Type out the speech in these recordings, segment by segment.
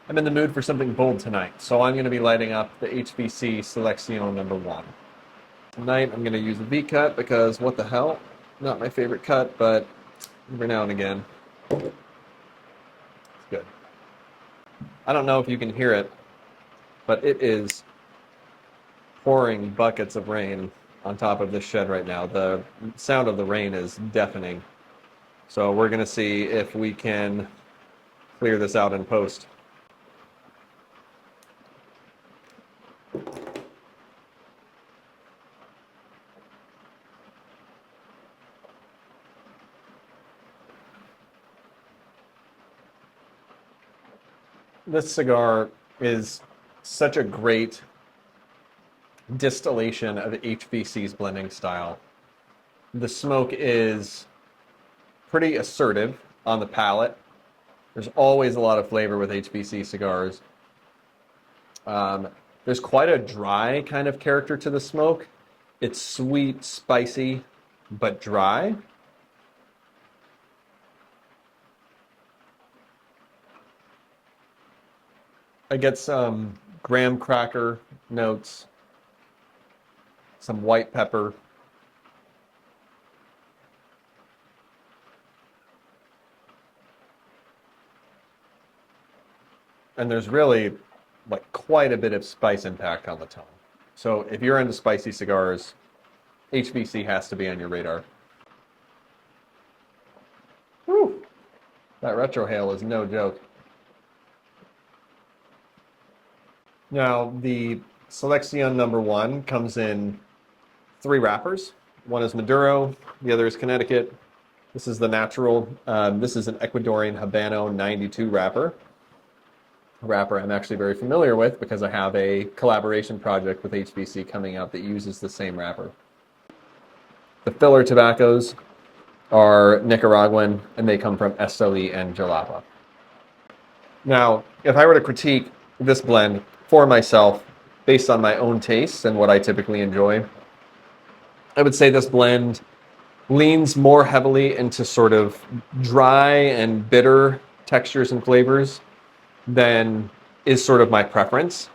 I'm in the mood for something bold tonight, so I'm going to be lighting up the HVC Seleccion No. 1. Tonight I'm going to use a V-cut because what the hell? Not my favorite cut, but every now and again, it's good. I don't know if you can hear it, but it is pouring buckets of rain on top of this shed right now. The sound of the rain is deafening. So we're going to see if we can clear this out in post. This cigar is such a great distillation of HVC's blending style. The smoke is pretty assertive on the palate. There's always a lot of flavor with HVC cigars. There's quite a dry kind of character to the smoke. It's sweet, spicy, but dry. I get some graham cracker notes, some white pepper. And there's really like quite a bit of spice impact on the tongue. So if you're into spicy cigars, HVC has to be on your radar. Whew. That retrohale is no joke. Now, the Seleccion No. 1 comes in 3 wrappers. One is Maduro, the other is Connecticut. This is the natural. This is an Ecuadorian Habano 92 wrapper. A wrapper I'm actually very familiar with because I have a collaboration project with HVC coming out that uses the same wrapper. The filler tobaccos are Nicaraguan, and they come from Esteli and Jalapa. Now, if I were to critique this blend for myself, based on my own tastes and what I typically enjoy, I would say this blend leans more heavily into sort of dry and bitter textures and flavors than is sort of my preference.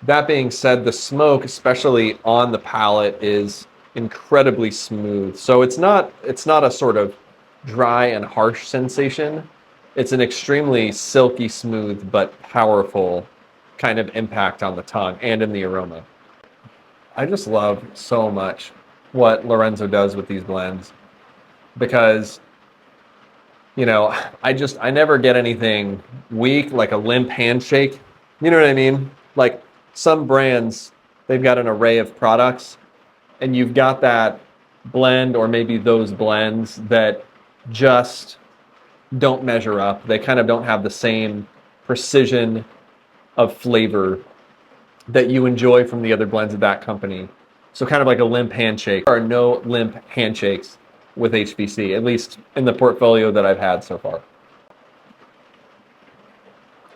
That being said, the smoke, especially on the palate, is incredibly smooth. So it's not a sort of dry and harsh sensation. It's an extremely silky smooth but powerful kind of impact on the tongue and in the aroma. I just love so much what Lorenzo does with these blends because, you know, I never get anything weak, like a limp handshake. You know what I mean? Like some brands, they've got an array of products and you've got that blend or maybe those blends that just don't measure up. They kind of don't have the same precision of flavor that you enjoy from the other blends of that company. So kind of like a limp handshake. There are no limp handshakes with HVC, at least in the portfolio that I've had so far.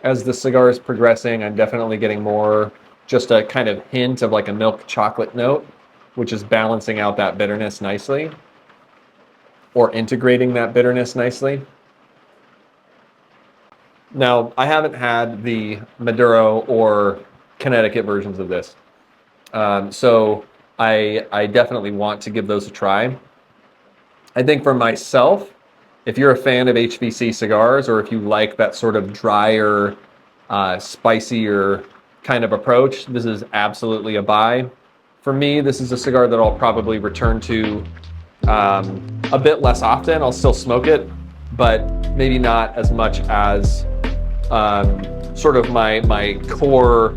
As the cigar is progressing, I'm definitely getting more just a kind of hint of like a milk chocolate note, which is balancing out that bitterness nicely or integrating that bitterness nicely. Now, I haven't had the Maduro or Connecticut versions of this. So I definitely want to give those a try. I think for myself, if you're a fan of HVC cigars or if you like that sort of drier, spicier kind of approach, this is absolutely a buy. For me, this is a cigar that I'll probably return to a bit less often. I'll still smoke it, but maybe not as much as sort of my core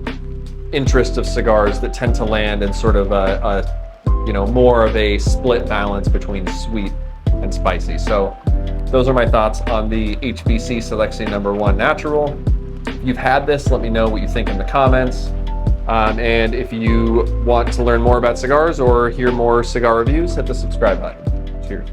interest of cigars that tend to land in sort of more of a split balance between sweet and spicy. So those are my thoughts on the HVC Seleccion No. 1 Natural. If you've had this, let me know what you think in the comments. And if you want to learn more about cigars or hear more cigar reviews, hit the subscribe button. Cheers.